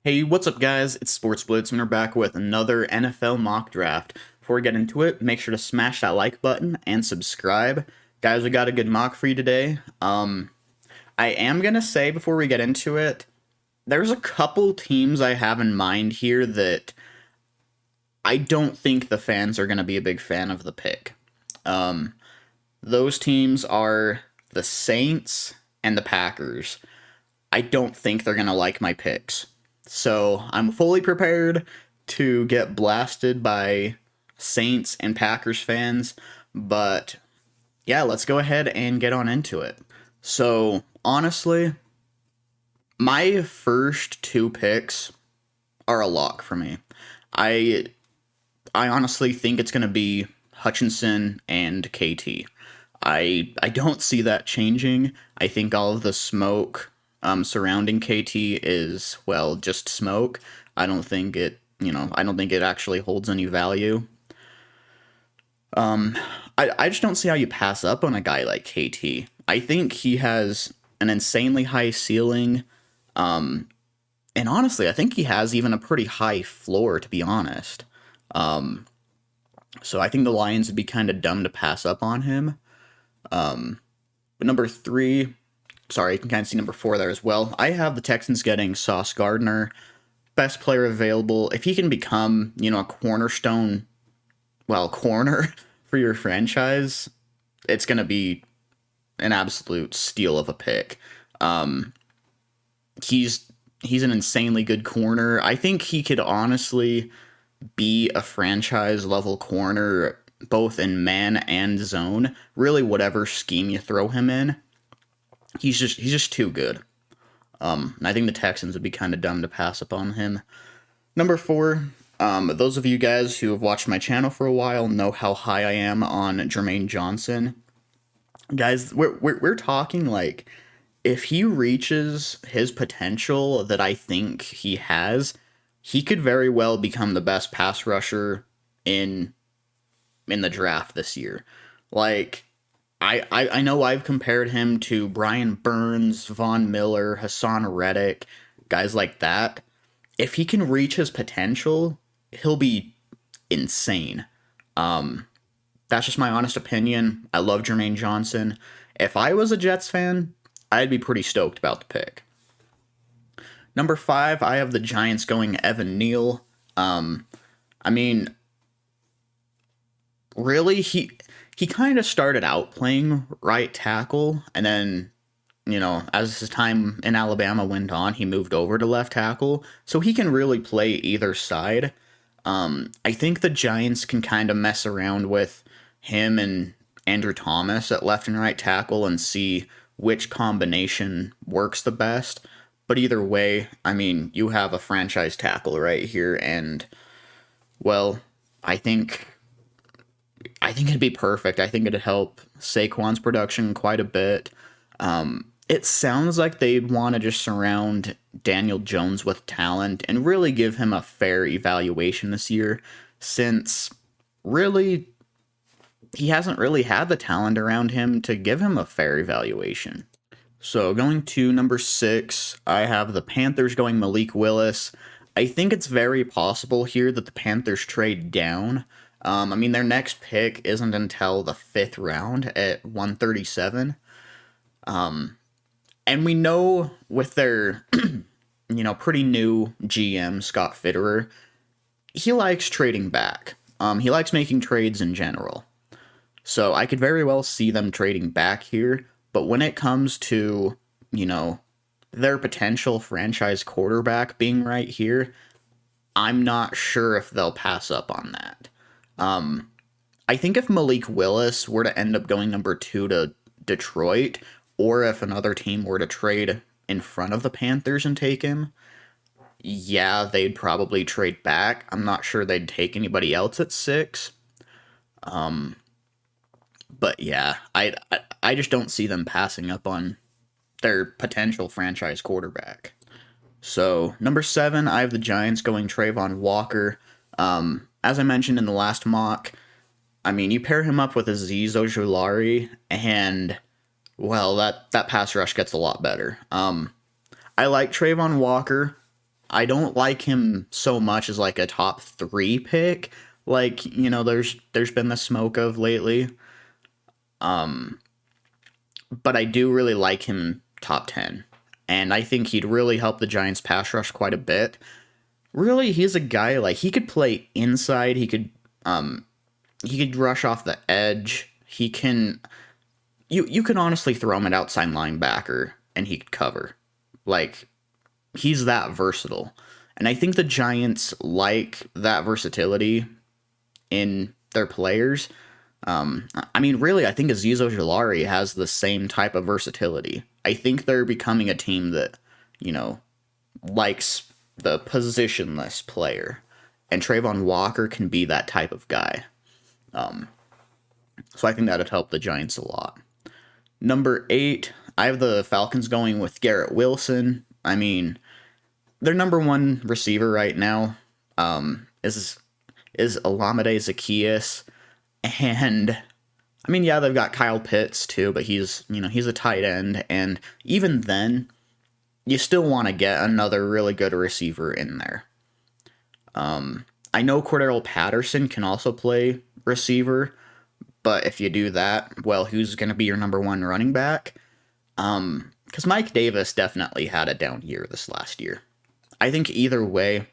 Hey, what's up, guys? It's Sports Blitz, and we're back with another NFL mock draft. Before we get into it, make sure to smash that like button and subscribe. Guys, we got a good mock for you today. I am gonna say before we get into it, there's a couple teams I have in mind here that I don't think the fans are gonna be a big fan of the pick. Those teams are the Saints and the Packers. I don't think they're gonna like my picks. So I'm fully prepared to get blasted by Saints and Packers fans, but yeah, let's go ahead and get on into it. So honestly, my first two picks are a lock for me. I I honestly think it's gonna be Hutchinson and KT. I don't see that changing. I think all of the smoke surrounding KT is, well, just smoke. I don't think it actually holds any value. I just don't see how you pass up on a guy like KT. I think he has an insanely high ceiling. And honestly, I think he has even a pretty high floor, to be honest. So I think the Lions would be kind of dumb to pass up on him. But number three, sorry, you can kind of see number four there as well. I have the Texans getting Sauce Gardner, best player available. If he can become, a cornerstone, corner for your franchise, it's going to be an absolute steal of a pick. He's an insanely good corner. I think he could honestly be a franchise level corner both in man and zone. Really, whatever scheme you throw him in, he's just too good. And I think the Texans would be kind of dumb to pass up on him. Number four, those of you guys who have watched my channel for a while know how high I am on Jermaine Johnson. Guys, we're talking like if he reaches his potential that I think he has, he could very well become the best pass rusher in the draft this year. Like, I know I've compared him to Brian Burns, Von Miller, Hassan Reddick, guys like that. If he can reach his potential, he'll be insane. That's just my honest opinion. I love Jermaine Johnson. If I was a Jets fan, I'd be pretty stoked about the pick. Number five, I have the Giants going Evan Neal. I mean, really, he kind of started out playing right tackle, and then, as his time in Alabama went on, he moved over to left tackle, so he can really play either side. I think the Giants can kind of mess around with him and Andrew Thomas at left and right tackle and see which combination works the best. But either way, I mean, you have a franchise tackle right here, and, well, I think it'd be perfect. I think it'd help Saquon's production quite a bit. It sounds like they'd want to just surround Daniel Jones with talent and really give him a fair evaluation this year, since really he hasn't really had the talent around him to give him a fair evaluation. So going to number six, I have the Panthers going Malik Willis. I think it's very possible here that the Panthers trade down. I mean, their next pick isn't until the fifth round at 137. And we know with their, pretty new GM, Scott Fitterer, he likes trading back. He likes making trades in general. So I could very well see them trading back here. But when it comes to, their potential franchise quarterback being right here, I'm not sure if they'll pass up on that. I think if Malik Willis were to end up going number two to Detroit, or if another team were to trade in front of the Panthers and take him, yeah, they'd probably trade back. I'm not sure they'd take anybody else at six. But yeah, I just don't see them passing up on their potential franchise quarterback. So number seven, I have the Giants going Trayvon Walker. As I mentioned in the last mock, I mean, you pair him up with Azeez Ojulari, and, well, that pass rush gets a lot better. I like Trayvon Walker. I don't like him so much as like a top 3 pick. Like, there's been the smoke of lately. But I do really like him top 10. And I think he'd really help the Giants pass rush quite a bit. Really, he's a guy like he could play inside, he could rush off the edge. He can you can honestly throw him at outside linebacker and he could cover. Like, he's that versatile. And I think the Giants like that versatility in their players. I mean, really, I think Azeez Ojulari has the same type of versatility. I think they're becoming a team that, likes the positionless player. And Trayvon Walker can be that type of guy. So I think that'd help the Giants a lot. Number 8, I have the Falcons going with Garrett Wilson. I mean, their number 1 receiver right now is Olamide Zaccheaus. And I mean, yeah, they've got Kyle Pitts too, but he's a tight end. And even then, you still want to get another really good receiver in there. I know Cordero Patterson can also play receiver, but if you do that, well, who's going to be your number 1 running back? Because Mike Davis definitely had a down year this last year. I think either way,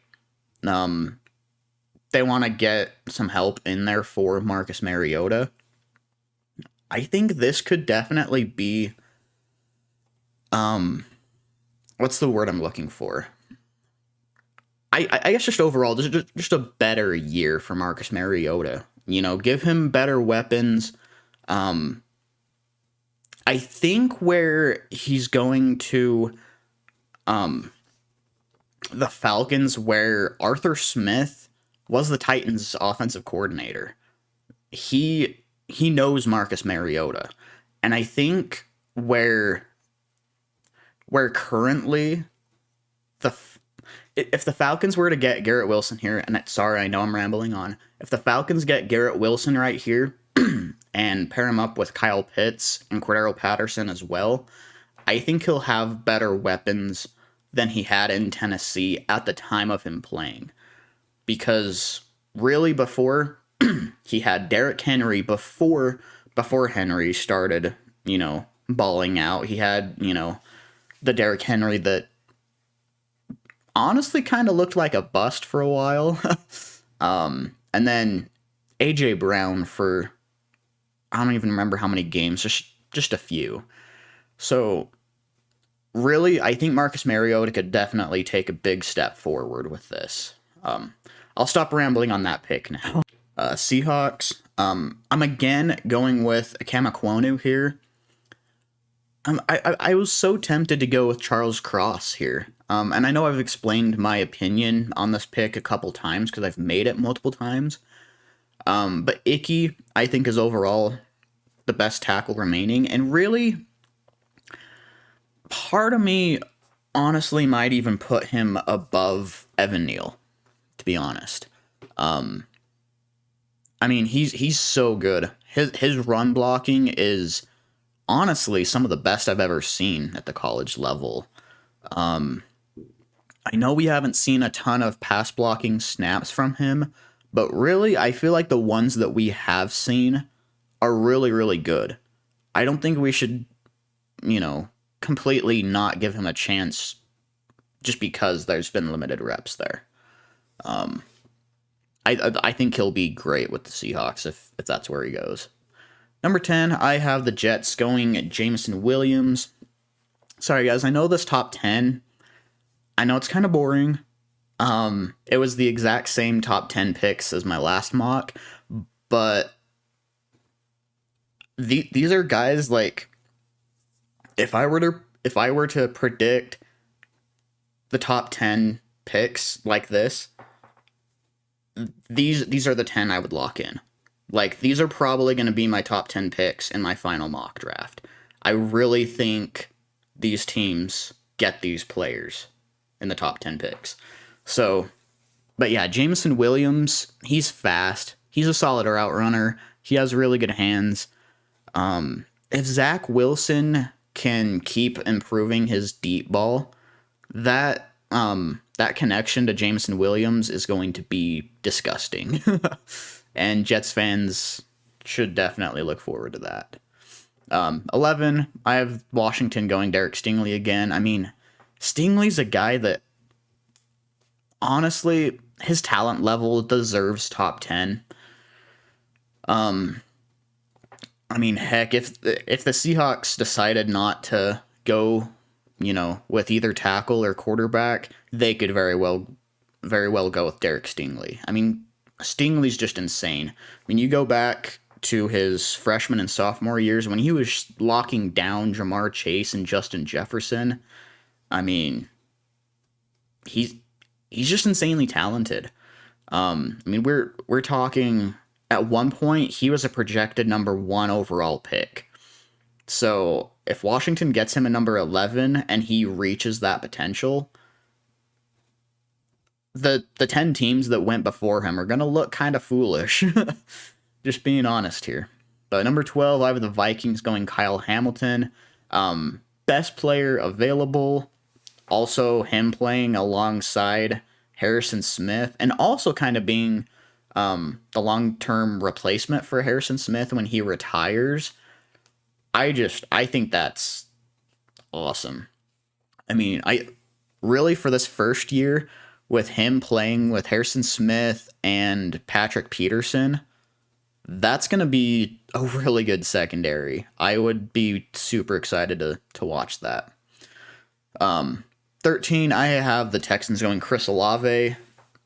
they want to get some help in there for Marcus Mariota. I think this could definitely be, what's the word I'm looking for? I guess just overall, just a better year for Marcus Mariota. Give him better weapons. I think where he's going to, the Falcons, where Arthur Smith was the Titans' offensive coordinator. He knows Marcus Mariota, and I think where currently if the Falcons were to get Garrett Wilson here, and sorry, I know I'm rambling on. If the Falcons get Garrett Wilson right here and pair him up with Kyle Pitts and Cordero Patterson as well, I think he'll have better weapons than he had in Tennessee at the time of him playing. Because really before, he had Derrick Henry before Henry started, balling out. He had, the Derrick Henry that honestly kind of looked like a bust for a while. And then A.J. Brown for, I don't even remember how many games, just a few. So really, I think Marcus Mariota could definitely take a big step forward with this. I'll stop rambling on that pick now. Seahawks. I'm again going with Ikem Ekwonu here. I was so tempted to go with Charles Cross here. And I know I've explained my opinion on this pick a couple times because I've made it multiple times. But Icky, I think, is overall the best tackle remaining. And really, part of me honestly might even put him above Evan Neal, to be honest. I mean, he's so good. His run blocking is honestly some of the best I've ever seen at the college level. I know we haven't seen a ton of pass blocking snaps from him, but really, I feel like the ones that we have seen are really, really good. I don't think we should, completely not give him a chance just because there's been limited reps there. I think he'll be great with the Seahawks if that's where he goes. Number 10, I have the Jets going at Jameson Williams. Sorry, guys, I know this top 10, I know it's kind of boring. It was the exact same top 10 picks as my last mock, but these are guys like, if I were to predict the top 10 picks like this, these are the 10 I would lock in. Like, these are probably going to be my top 10 picks in my final mock draft. I really think these teams get these players in the top 10 picks. So, but yeah, Jameson Williams, he's fast. He's a solid route runner. He has really good hands. If Zach Wilson can keep improving his deep ball, that that connection to Jameson Williams is going to be disgusting. And Jets fans should definitely look forward to that. 11, I have Washington going Derek Stingley again. I mean, Stingley's a guy that, honestly, his talent level deserves top 10. I mean, heck, if the Seahawks decided not to go, with either tackle or quarterback, they could very well go with Derek Stingley. I mean, Stingley's just insane. I mean, you go back to his freshman and sophomore years when he was locking down Jamar Chase and Justin Jefferson. I mean, he's just insanely talented. I mean, we're talking, at one point he was a projected number 1 overall pick. So if Washington gets him at number 11 and he reaches that potential, the 10 teams that went before him are going to look kind of foolish. Just being honest here. But number 12, I have the Vikings going Kyle Hamilton. Best player available. Also him playing alongside Harrison Smith, and also kind of being the long-term replacement for Harrison Smith when he retires. I think that's awesome. I mean, really, for this first year, with him playing with Harrison Smith and Patrick Peterson, that's going to be a really good secondary. I would be super excited to watch that. 13, I have the Texans going Chris Olave,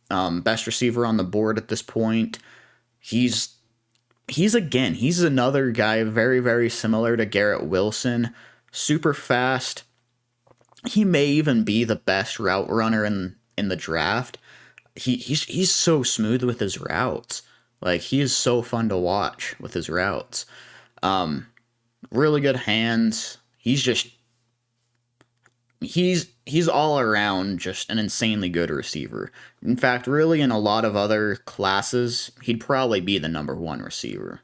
best receiver on the board at this point. He's another guy very, very similar to Garrett Wilson, super fast. He may even be the best route runner in the draft. He's so smooth with his routes. Like, he is so fun to watch with his routes. Really good hands. He's all around just an insanely good receiver. In fact, really, in a lot of other classes, he'd probably be the number 1 receiver.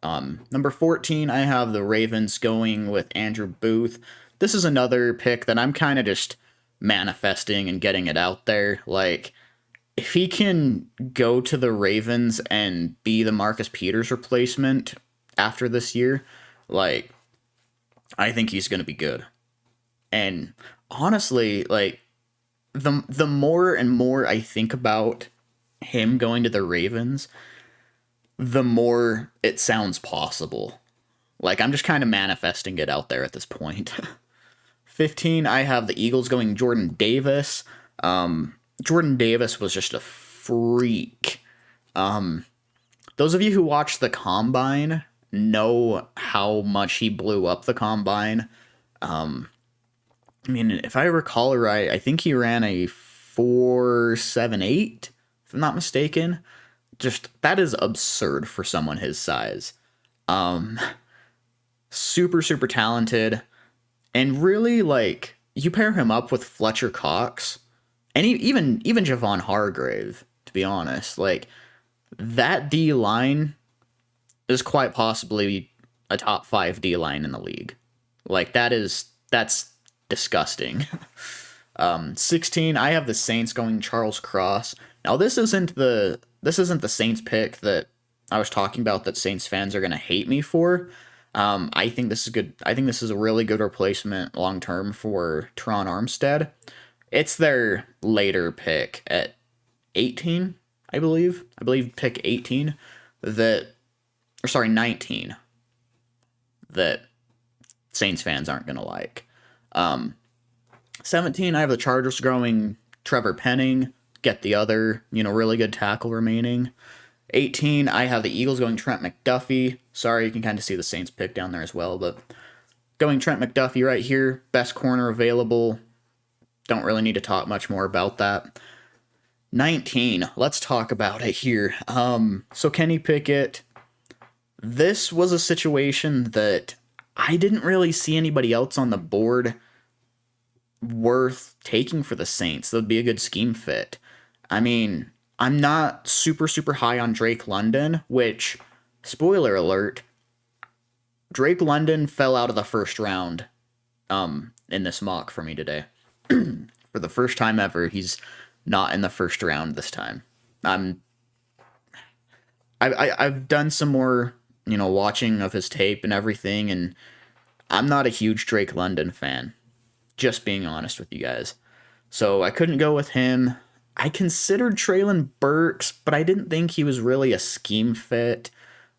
Number 14, I have the Ravens going with Andrew Booth. This is another pick that I'm kind of just manifesting and getting it out there. Like, if he can go to the Ravens and be the Marcus Peters replacement after this year, like, I think he's going to be good. And honestly, like, the more and more I think about him going to the Ravens, the more it sounds possible. Like, I'm just kind of manifesting it out there at this point. 15, I have the Eagles going Jordan Davis. Jordan Davis was just a freak. Those of you who watched the Combine know how much he blew up the Combine. I mean, if I recall right, I think he ran a 4.78, if I'm not mistaken. Just, that is absurd for someone his size. Super, super talented. And really, like, you pair him up with Fletcher Cox, and even Javon Hargrave, to be honest. Like, that D-line is quite possibly a top 5 D-line in the league. Like, that's disgusting. 16, I have the Saints going Charles Cross. Now, this isn't the Saints pick that I was talking about that Saints fans are going to hate me for. I think this is good. I think this is a really good replacement long term for Teron Armstead. It's their later pick at 18, I believe. I believe pick 18 19 that Saints fans aren't going to like. 17, I have the Chargers going Trevor Penning, get the other, really good tackle remaining. 18, I have the Eagles going Trent McDuffie. Sorry, you can kind of see the Saints pick down there as well, but going Trent McDuffie right here, best corner available. Don't really need to talk much more about that. 19, let's talk about it here. So Kenny Pickett, this was a situation that I didn't really see anybody else on the board worth taking for the Saints. That would be a good scheme fit. I mean, I'm not super, super high on Drake London, which, spoiler alert, Drake London fell out of the first round in this mock for me today. For the first time ever, he's not in the first round this time. I'm I've done some more, watching of his tape and everything, and I'm not a huge Drake London fan. Just being honest with you guys. So I couldn't go with him. I considered Traylon Burks, but I didn't think he was really a scheme fit.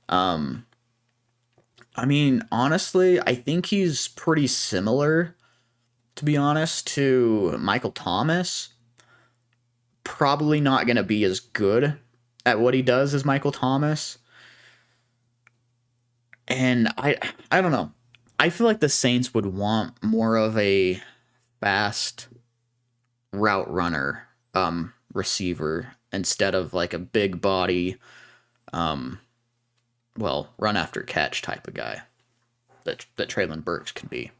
Um, I mean, honestly, I think he's pretty similar, to be honest, to Michael Thomas. Probably not going to be as good at what he does as Michael Thomas. And I don't know. I feel like the Saints would want more of a fast route runner receiver instead of like a big body um run after catch type of guy that Traylon Burks could be.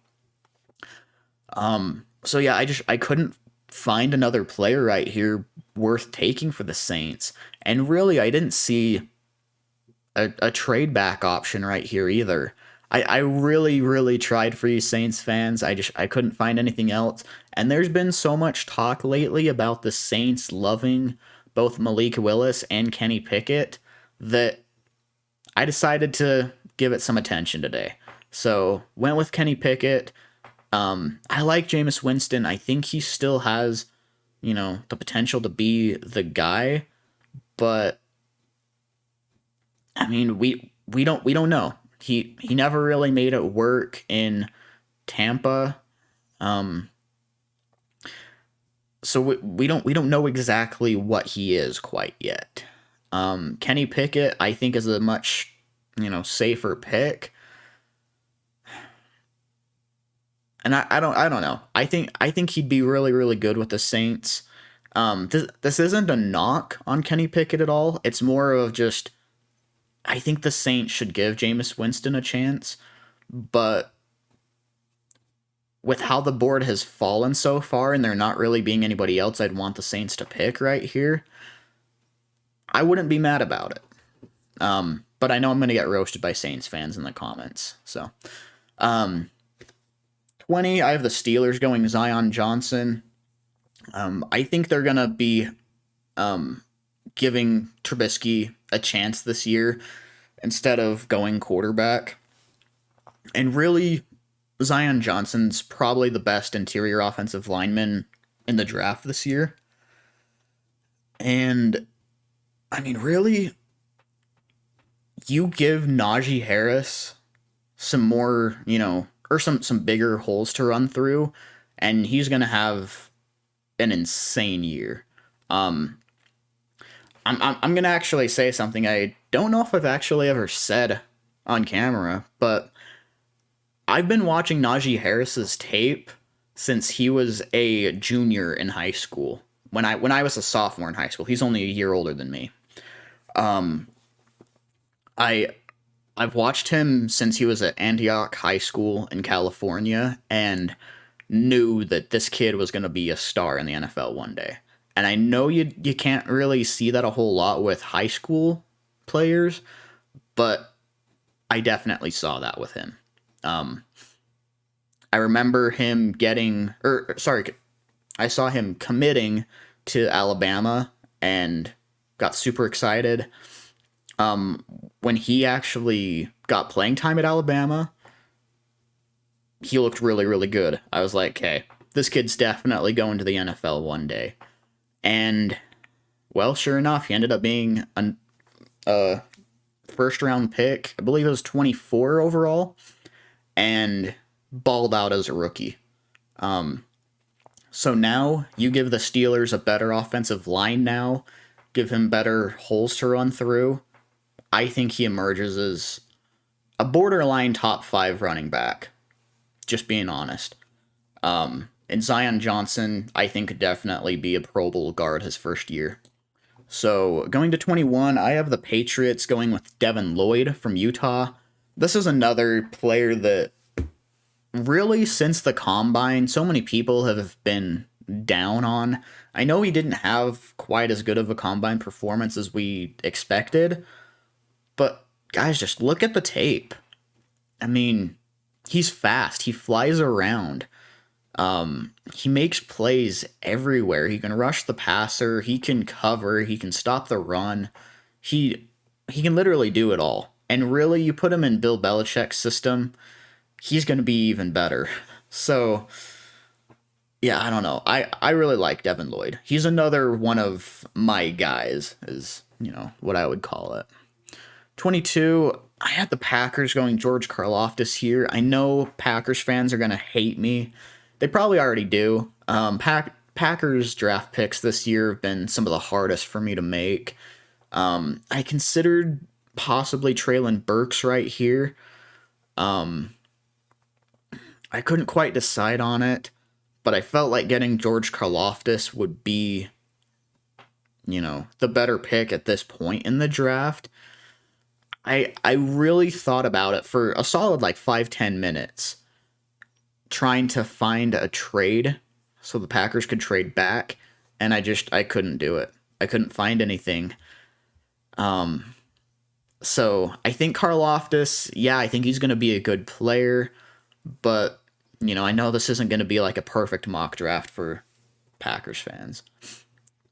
So yeah, I couldn't find another player right here worth taking for the Saints. And really I didn't see a trade back option right here either. I really, really tried for you Saints fans. I couldn't find anything else. And there's been so much talk lately about the Saints loving both Malik Willis and Kenny Pickett that I decided to give it some attention today. So went with Kenny Pickett. I like Jameis Winston. I think he still has, the potential to be the guy, but I mean, we don't know. He never really made it work in Tampa. Um, so we don't know exactly what he is quite yet. Kenny Pickett, I think, is a much safer pick, and I don't know. I think he'd be really really good with the Saints. This isn't a knock on Kenny Pickett at all. It's more of just I think the Saints should give Jameis Winston a chance, but with how the board has fallen so far and there not really being anybody else I'd want the Saints to pick right here, I wouldn't be mad about it. But I know I'm going to get roasted by Saints fans in the comments. So, 20, I have the Steelers going Zion Johnson. I think they're going to be giving Trubisky a chance this year instead of going quarterback. And really, Zion Johnson's probably the best interior offensive lineman in the draft this year. And, I mean, really, you give Najee Harris some more, or some bigger holes to run through, and he's going to have an insane year. I'm gonna actually say something I don't know if I've actually ever said on camera, but I've been watching Najee Harris's tape since he was a junior in high school. When I was a sophomore in high school, he's only a year older than me. I've watched him since he was at Antioch High School in California and knew that this kid was going to be a star in the NFL one day. And I know you can't really see that a whole lot with high school players, but I definitely saw that with him. I remember him I saw him committing to Alabama and got super excited. When he actually got playing time at Alabama, he looked really, really good. I was like, hey, this kid's definitely going to the NFL one day. And, well, sure enough, he ended up being a first-round pick. I believe it was 24 overall, and balled out as a rookie. So now you give the Steelers a better offensive line now, give him better holes to run through. I think he emerges as a borderline top 5 running back, just being honest. And Zion Johnson, I think, could definitely be a Pro Bowl guard his first year. So going to 21, I have the Patriots going with Devin Lloyd from Utah. This is another player that really, since the combine, so many people have been down on. I know he didn't have quite as good of a combine performance as we expected, but guys, just look at the tape. I mean, he's fast. He flies around. He makes plays everywhere. He can rush the passer, he can cover, he can stop the run. He he can literally do it all. And really, you put him in Bill Belichick's system, he's going to be even better. So, yeah, I don't know. I really like Devin Lloyd. He's another one of my guys, is, what I would call it. 22, I had the Packers going George Karlaftis here. I know Packers fans are going to hate me. They probably already do. Packers draft picks this year have been some of the hardest for me to make. I considered possibly Traylon Burks right here. I couldn't quite decide on it, but I felt like getting George Karlaftis would be, the better pick at this point in the draft. I really thought about it for a solid like 5-10 minutes, trying to find a trade so the Packers could trade back, and I couldn't do it. I couldn't find anything. So I think Karlaftis, yeah, I think he's going to be a good player, but I know this isn't going to be like a perfect mock draft for Packers fans.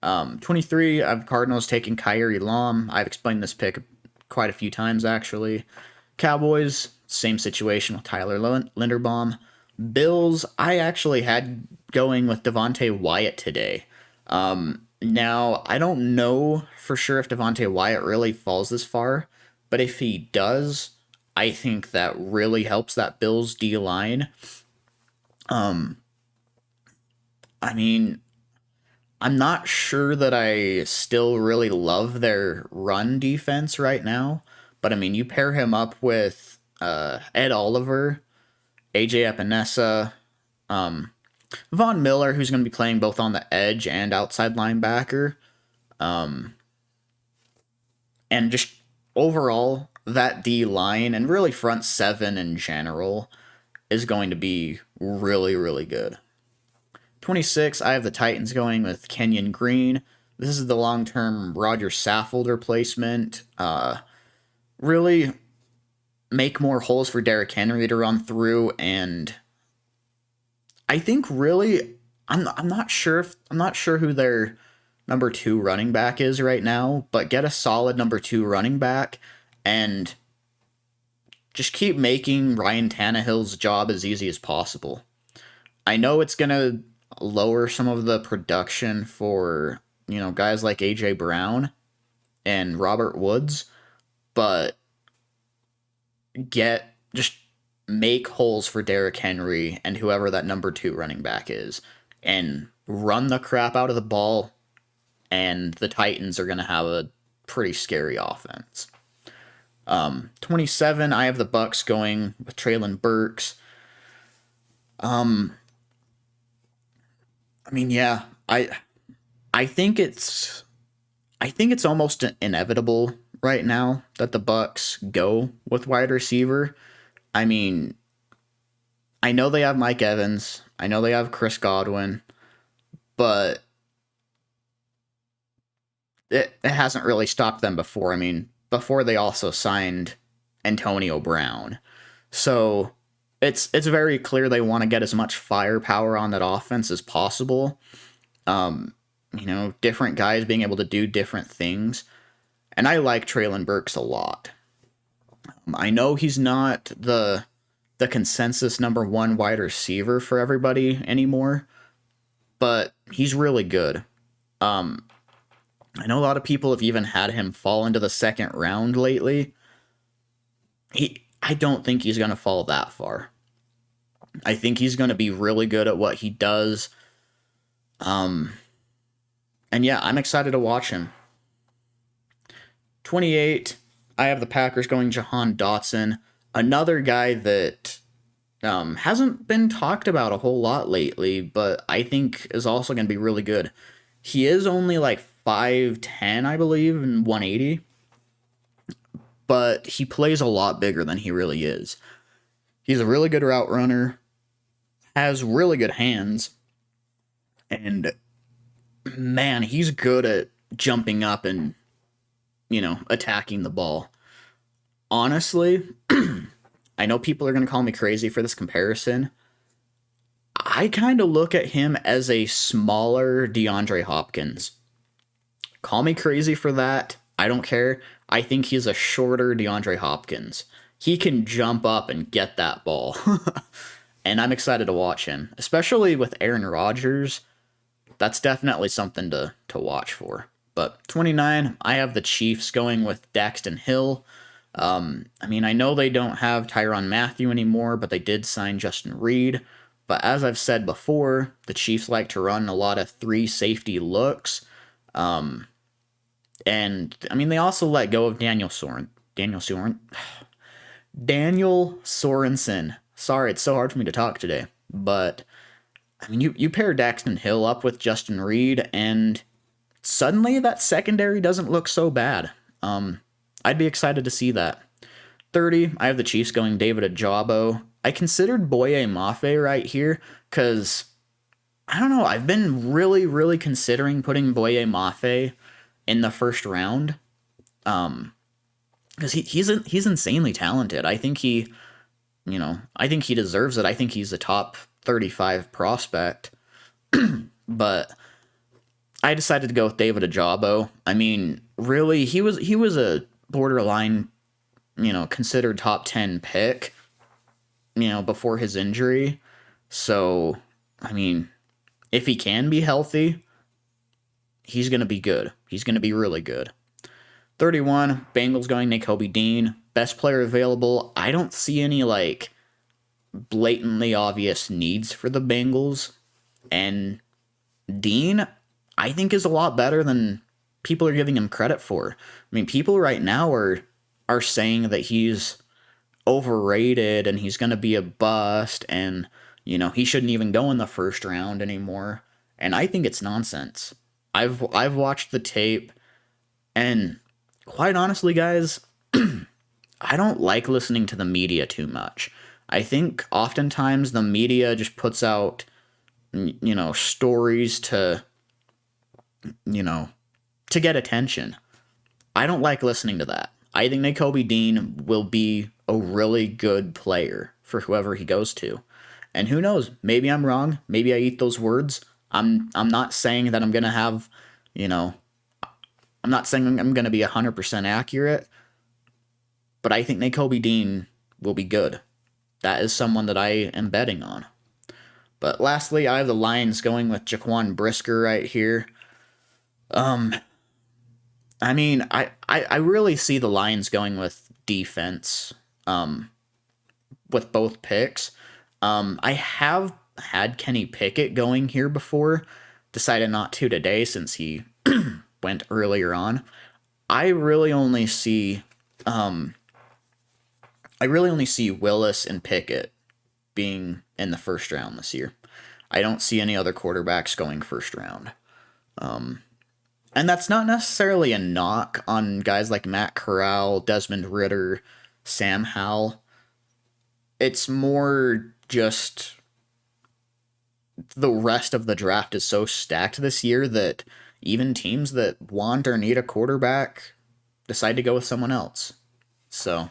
23, I have Cardinals taking Kyrie Elam. I've explained this pick quite a few times, actually. Cowboys, same situation with Tyler Linderbaum. Bills, I actually had going with Devontae Wyatt today. Now, I don't know for sure if Devontae Wyatt really falls this far, but if he does, I think that really helps that Bills D-line. I mean, I'm not sure that I still really love their run defense right now, but I mean, you pair him up with Ed Oliver, AJ Epinesa, Von Miller, who's going to be playing both on the edge and outside linebacker, and just overall, that D line and really front seven in general is going to be really, really good. 26, I have the Titans going with Kenyon Green. This is the long-term Roger Saffold replacement. Really make more holes for Derrick Henry to run through, and I think really I'm not sure who their number 2 running back is right now, but get a solid number 2 running back and just keep making Ryan Tannehill's job as easy as possible. I know it's going to lower some of the production for, guys like AJ Brown and Robert Woods, but just make holes for Derrick Henry and whoever that number 2 running back is, and run the crap out of the ball, and the Titans are going to have a pretty scary offense. 27, I have the Bucks going with Traylon Burks. I mean, yeah, I think it's almost inevitable right now that the Bucks go with wide receiver. I mean, I know they have Mike Evans, I know they have Chris Godwin, but it hasn't really stopped them before. I mean, before they also signed Antonio Brown. So it's very clear they want to get as much firepower on that offense as possible. Different guys being able to do different things. And I like Traylon Burks a lot. I know he's not the consensus number 1 wide receiver for everybody anymore, but he's really good. I know a lot of people have even had him fall into the second round lately. I don't think he's going to fall that far. I think he's going to be really good at what he does. And yeah, I'm excited to watch him. 28, I have the Packers going Jahan Dotson, another guy that hasn't been talked about a whole lot lately, but I think is also going to be really good. He is only like 5'10", I believe, and 180, but he plays a lot bigger than he really is. He's a really good route runner, has really good hands, and man, he's good at jumping up and, attacking the ball. Honestly, I know people are going to call me crazy for this comparison. I kind of look at him as a smaller DeAndre Hopkins. Call me crazy for that. I don't care. I think he's a shorter DeAndre Hopkins. He can jump up and get that ball. And I'm excited to watch him, especially with Aaron Rodgers. That's definitely something to watch for. But 29, I have the Chiefs going with Daxton Hill. I mean, I know they don't have Tyrann Mathieu anymore, but they did sign Justin Reed. But as I've said before, the Chiefs like to run a lot of 3 safety looks. And I mean, they also let go of Daniel Sorensen. Sorry, it's so hard for me to talk today. But I mean, you pair Daxton Hill up with Justin Reed, and suddenly that secondary doesn't look so bad. I'd be excited to see that. 30, I have the Chiefs going David Ajabo. I considered Boye Mafe right here because, I don't know, I've been really, really considering putting Boye Mafe in the first round. Because he's insanely talented. I think he deserves it. I think he's a top 35 prospect. But I decided to go with David Ajabo. I mean, really, he was a borderline, considered top 10 pick, before his injury. So, I mean, if he can be healthy, he's going to be good. He's going to be really good. 31, Bengals going Nakobe Dean. Best player available. I don't see any, blatantly obvious needs for the Bengals. And Dean, I think, is a lot better than people are giving him credit for. I mean, people right now are saying that he's overrated and he's going to be a bust and, he shouldn't even go in the first round anymore. And I think it's nonsense. I've watched the tape, and quite honestly, guys, I don't like listening to the media too much. I think oftentimes the media just puts out, stories to get attention. I don't like listening to that. I think Nakobe Dean will be a really good player for whoever he goes to. And who knows? Maybe I'm wrong. Maybe I eat those words. I'm not saying that I'm going to have, I'm not saying I'm going to be 100% accurate, but I think Nakobe Dean will be good. That is someone that I am betting on. But lastly, I have the Lions going with Jaquan Brisker right here. I mean, I really see the Lions going with defense with both picks. I have had Kenny Pickett going here before. Decided not to today since he went earlier on. I really only see Willis and Pickett being in the first round this year. I don't see any other quarterbacks going first round. And that's not necessarily a knock on guys like Matt Corral, Desmond Ridder, Sam Howell. It's more just the rest of the draft is so stacked this year that even teams that want or need a quarterback decide to go with someone else. So,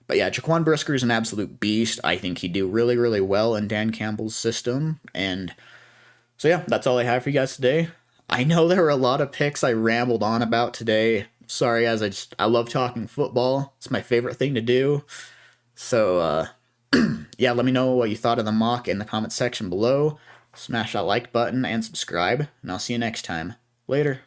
but yeah, Jaquan Brisker is an absolute beast. I think he'd do really, really well in Dan Campbell's system. And so yeah, that's all I have for you guys today. I know there were a lot of picks I rambled on about today. Sorry, as I love talking football. It's my favorite thing to do. So, yeah, let me know what you thought of the mock in the comment section below. Smash that like button and subscribe, and I'll see you next time. Later.